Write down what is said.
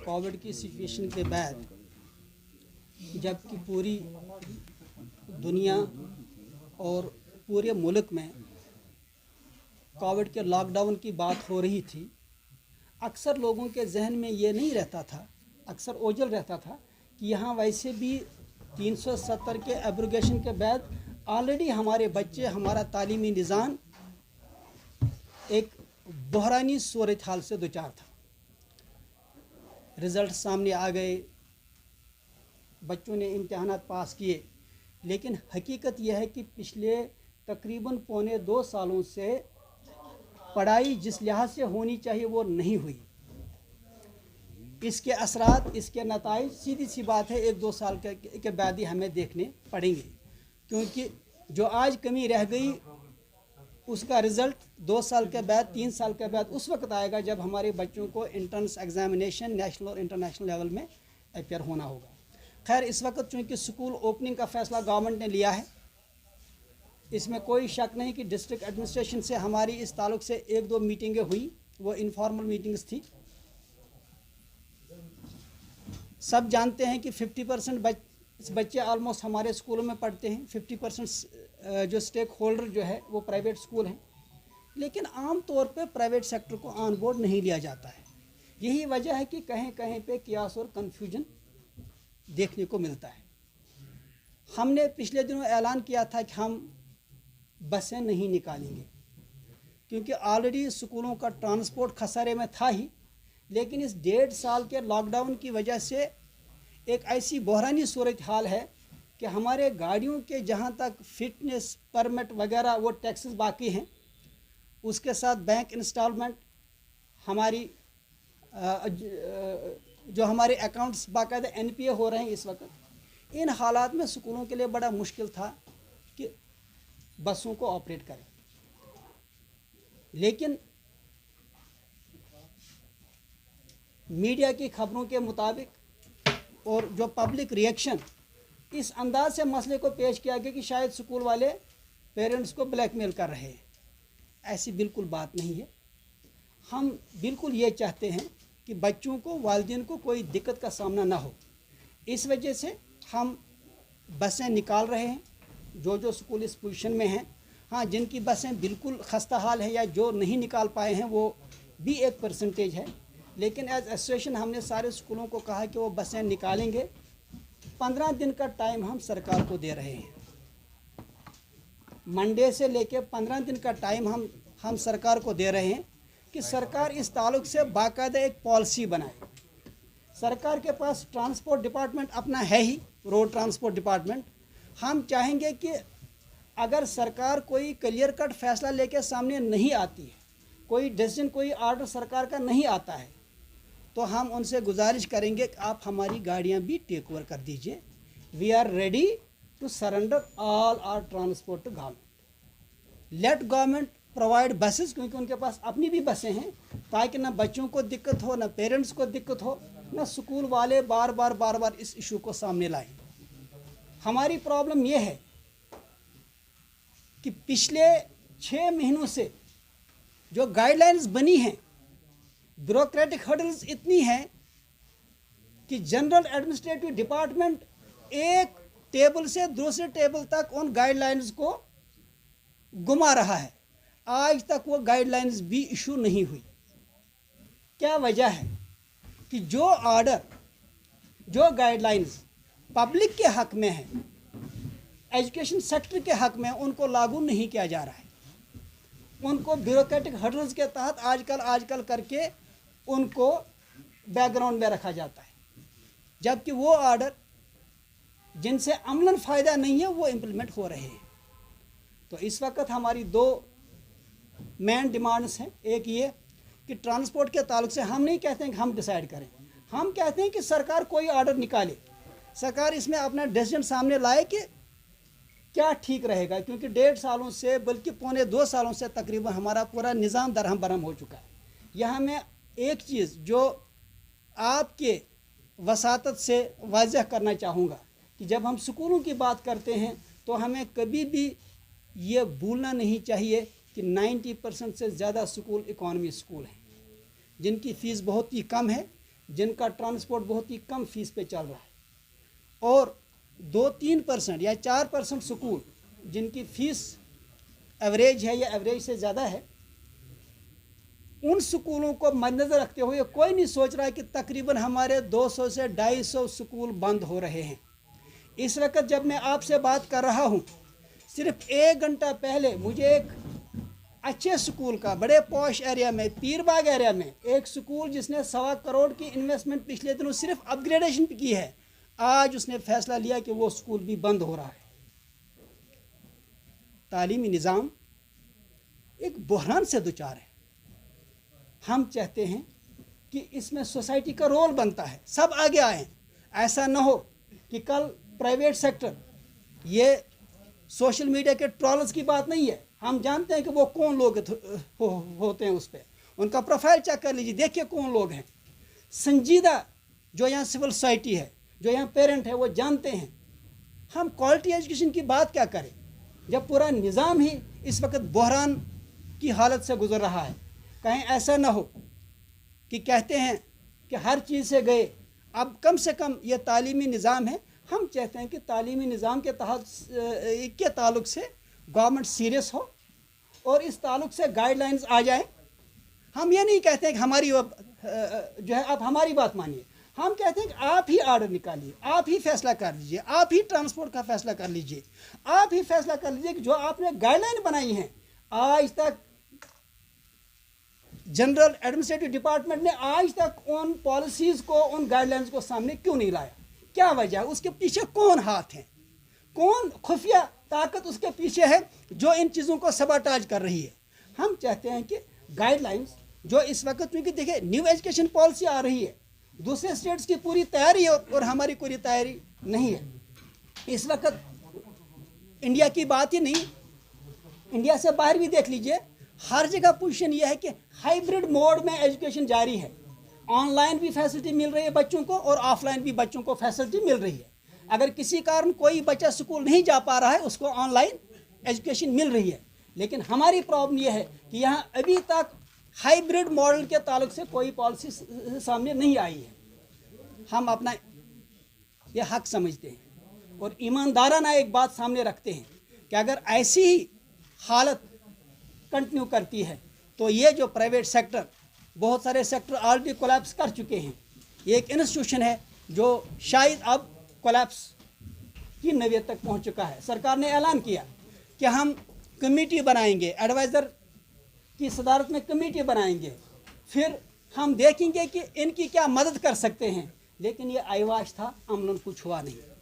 Covid की situation के बाद जबकि पूरी दुनिया और पूरे मुल्क में कोविड के लॉकडाउन की बात हो रही थी, अक्सर लोगों के जहन में ये नहीं रहता था, अक्सर ओझल रहता था कि यहाँ वैसे भी 370 के एब्रोगेशन के बाद ऑलरेडी हमारे बच्चे, हमारा तालीमी निज़ाम एक बहरानी सूरत हाल से दो चार था। रिज़ल्ट सामने आ गए, बच्चों ने इम्तहानात पास किए, लेकिन हकीकत यह है कि पिछले तकरीबन पौने 2 सालों से पढ़ाई जिस लिहाज से होनी चाहिए वो नहीं हुई। इसके असरात, इसके नताइज सीधी सी बात है 1-2 साल के बाद ही हमें देखने पड़ेंगे, क्योंकि जो आज कमी रह गई उसका रिज़ल्ट 2 साल के बाद, 3 साल के बाद उस वक्त आएगा जब हमारे बच्चों को एंट्रेंस एग्जामिनेशन नेशनल और इंटरनेशनल लेवल में अपेयर होना होगा। खैर, इस वक्त चूँकि स्कूल ओपनिंग का फ़ैसला गवर्नमेंट ने लिया है, इसमें कोई शक नहीं कि डिस्ट्रिक्ट एडमिनिस्ट्रेशन से हमारी इस ताल्लुक़ से 1-2 मीटिंगें हुई, वो इनफॉर्मल मीटिंग्स थी। सब जानते हैं कि 50% बच्चे ऑलमोस्ट हमारे स्कूलों में पढ़ते हैं, 50% जो स्टेक होल्डर जो है वो प्राइवेट स्कूल हैं, लेकिन आम तौर पे प्राइवेट सेक्टर को ऑन बोर्ड नहीं लिया जाता है। यही वजह है कि कहीं कहीं पे कियास और कन्फ्यूजन देखने को मिलता है। हमने पिछले दिनों ऐलान किया था कि हम बसें नहीं निकालेंगे, क्योंकि ऑलरेडी स्कूलों का ट्रांसपोर्ट खसारे में था ही, लेकिन इस 1.5 साल के लॉकडाउन की वजह से एक ऐसी बहरानी सूरत हाल है कि हमारे गाड़ियों के जहाँ तक फिटनेस परमिट वगैरह वो टैक्सेस बाकी हैं, उसके साथ बैंक इंस्टॉलमेंट, हमारी जो हमारे अकाउंट्स बाकायदा NPA हो रहे हैं इस वक्त, इन हालात में स्कूलों के लिए बड़ा मुश्किल था कि बसों को ऑपरेट करें। लेकिन मीडिया की खबरों के मुताबिक और जो पब्लिक रिएक्शन, इस अंदाज से मसले को पेश किया गया कि शायद स्कूल वाले पेरेंट्स को ब्लैकमेल कर रहे हैं। ऐसी बिल्कुल बात नहीं है। हम बिल्कुल ये चाहते हैं कि बच्चों को, वालिदैन को कोई दिक्कत का सामना ना हो। इस वजह से हम बसें निकाल रहे हैं, जो स्कूल इस पोजीशन में हैं। हाँ, जिनकी बसें बिल्कुल खस्ता हाल है या जो नहीं निकाल पाए हैं वो भी एक परसेंटेज है, लेकिन एज एसोसिएशन हमने सारे स्कूलों को कहा कि वो बसें निकालेंगे। 15 दिन का टाइम हम सरकार को दे रहे हैं। मंडे से लेके 15 दिन का टाइम हम सरकार को दे रहे हैं कि सरकार इस ताल्लुक़ से बाकायदा एक पॉलिसी बनाए। सरकार के पास ट्रांसपोर्ट डिपार्टमेंट अपना है ही, रोड ट्रांसपोर्ट डिपार्टमेंट। हम चाहेंगे कि अगर सरकार कोई क्लियर कट फैसला लेके सामने नहीं आती है, कोई डिसीजन, कोई आर्डर सरकार का नहीं आता है, तो हम उनसे गुजारिश करेंगे कि आप हमारी गाड़ियां भी टेक ओवर कर दीजिए। We are ready to surrender all our transport to government. Let government provide buses, क्योंकि उनके पास अपनी भी बसें हैं, ताकि ना बच्चों को दिक्कत हो, ना पेरेंट्स को दिक्कत हो, ना स्कूल वाले बार बार इस इशू को सामने लाएं। हमारी प्रॉब्लम यह है कि पिछले 6 महीनों से जो गाइडलाइंस बनी हैं, ब्यूरोक्रेटिक हर्डल्स इतनी हैं कि जनरल एडमिनिस्ट्रेटिव डिपार्टमेंट एक टेबल से दूसरे टेबल तक उन गाइडलाइंस को घुमा रहा है। आज तक वो गाइडलाइंस भी इशू नहीं हुई। क्या वजह है कि जो ऑर्डर, जो गाइडलाइंस पब्लिक के हक में है, एजुकेशन सेक्टर के हक में, उनको लागू नहीं किया जा रहा है। उनको ब्यूरोक्रेटिक हर्डल्स के तहत आजकल करके उनको बैकग्राउंड में रखा जाता है, जबकि वो ऑर्डर जिनसे अमलन फ़ायदा नहीं है वो इम्प्लीमेंट हो रहे हैं। तो इस वक्त हमारी 2 मेन डिमांड्स हैं। एक ये कि ट्रांसपोर्ट के ताल्लुक से हम नहीं कहते हैं कि हम डिसाइड करें, हम कहते हैं कि सरकार कोई ऑर्डर निकाले, सरकार इसमें अपना डिसीजन सामने लाए कि क्या ठीक रहेगा, क्योंकि 1.5 सालों से, बल्कि पौने 2 सालों से तकरीबन हमारा पूरा निज़ाम दरहम बरहम हो चुका है। यहाँ मैं एक चीज़ जो आपके वसातत से वाज़ह करना चाहूँगा कि जब हम स्कूलों की बात करते हैं तो हमें कभी भी ये भूलना नहीं चाहिए कि 90% से ज़्यादा स्कूल इकॉनमी स्कूल हैं, जिनकी फ़ीस बहुत ही कम है, جن کا ٹرانسپورٹ بہت ہی کم فیس پہ چل رہا ہے، اور 2-3% یا 4% سکول جن کی فیس ایوریج ہے یا ایوریج سے زیادہ ہے، ان سکولوں کو مد نظر رکھتے ہوئے کوئی نہیں سوچ رہا ہے کہ تقریباً ہمارے 200 سے 250 سکول بند ہو رہے ہیں۔ اس وقت جب میں آپ سے بات کر رہا ہوں، صرف 1 گھنٹہ پہلے مجھے ایک اچھے سکول کا بڑے پوش ایریا میں، پیر باغ ایریا میں، ایک سکول جس نے 1.25 کروڑ کی انویسٹمنٹ پچھلے دنوں صرف اپ گریڈیشن کی ہے، آج اس نے فیصلہ لیا کہ وہ سکول بھی بند ہو رہا ہے۔ تعلیمی نظام ایک بحران سے دوچار ہے۔ ہم چاہتے ہیں کہ اس میں سوسائٹی کا رول بنتا ہے، سب آگے آئیں۔ ایسا نہ ہو کہ کل پرائیویٹ سیکٹر، یہ سوشل میڈیا کے ٹرولز کی بات نہیں ہے، ہم جانتے ہیں کہ وہ کون لوگ ہوتے ہیں، اس پہ ان کا پروفائل چیک کر لیجیے، دیکھیے کون لوگ ہیں سنجیدہ۔ جو یہاں سول سوسائٹی ہے، جو یہاں پیرنٹ ہے، وہ جانتے ہیں۔ ہم کوالٹی ایجوکیشن کی بات کیا کریں جب پورا نظام ہی اس وقت بحران کی حالت سے گزر رہا ہے؟ کہیں ایسا نہ ہو کہ کہتے ہیں کہ ہر چیز سے گئے، اب کم سے کم یہ تعلیمی نظام ہے، ہم چاہتے ہیں کہ تعلیمی نظام کے تعلق سے گورنمنٹ سیریس ہو اور اس تعلق سے گائیڈ لائنز آ جائیں۔ ہم یہ نہیں کہتے ہیں کہ ہماری جو ہے آپ ہماری بات مانیے، ہم کہتے ہیں کہ آپ ہی آرڈر نکالیے، آپ ہی فیصلہ کر لیجیے، آپ ہی ٹرانسپورٹ کا فیصلہ کر لیجیے، آپ ہی فیصلہ کر لیجیے کہ جو آپ نے گائیڈ لائن بنائی ہیں، آج تک جنرل ایڈمنسٹریٹو ڈپارٹمنٹ نے آج تک ان پالیسیز کو، ان گائیڈ لائنز کو سامنے کیوں نہیں لایا؟ کیا وجہ ہے؟ اس کے پیچھے کون ہاتھ ہیں؟ کون خفیہ طاقت اس کے پیچھے ہے جو ان چیزوں کو سباٹاج کر رہی ہے؟ ہم چاہتے ہیں کہ گائیڈ لائنز جو اس وقت، کیونکہ دیکھیں نیو ایجوکیشن پالیسی آ رہی ہے، دوسرے اسٹیٹس کی پوری تیاری ہے اور ہماری کوئی تیاری نہیں ہے۔ اس وقت انڈیا کی بات ہی نہیں، انڈیا سے باہر بھی دیکھ لیجئے، ہر جگہ پوزیشن یہ ہے کہ ہائیبرڈ موڈ میں ایجوکیشن جاری ہے۔ آن لائن بھی فیسلٹی مل رہی ہے بچوں کو اور آف لائن بھی بچوں کو فیسلٹی مل رہی ہے۔ اگر کسی کارن کوئی بچہ سکول نہیں جا پا رہا ہے، اس کو آن لائن ایجوکیشن مل رہی ہے۔ لیکن ہماری پرابلم یہ ہے کہ یہاں ابھی تک ہائیبرڈ ماڈل کے تعلق سے کوئی پالیسی سامنے نہیں آئی ہے۔ ہم اپنا یہ حق سمجھتے ہیں اور ایماندارانہ ایک بات سامنے رکھتے ہیں کہ اگر ایسی ہی حالت کنٹینیو کرتی ہے تو یہ جو پرائیویٹ سیکٹر، بہت سارے سیکٹر آلریڈی کولیپس کر چکے ہیں، یہ ایک انسٹیٹیوشن ہے جو شاید اب کولیپس کی نوعیت تک پہنچ چکا ہے۔ سرکار نے اعلان کیا کہ ہم کمیٹی بنائیں گے، ایڈوائزر کی صدارت میں کمیٹی بنائیں گے، پھر ہم دیکھیں گے کہ ان کی کیا مدد کر سکتے ہیں، لیکن یہ ایواش تھا، عملاً کچھ ہوا نہیں۔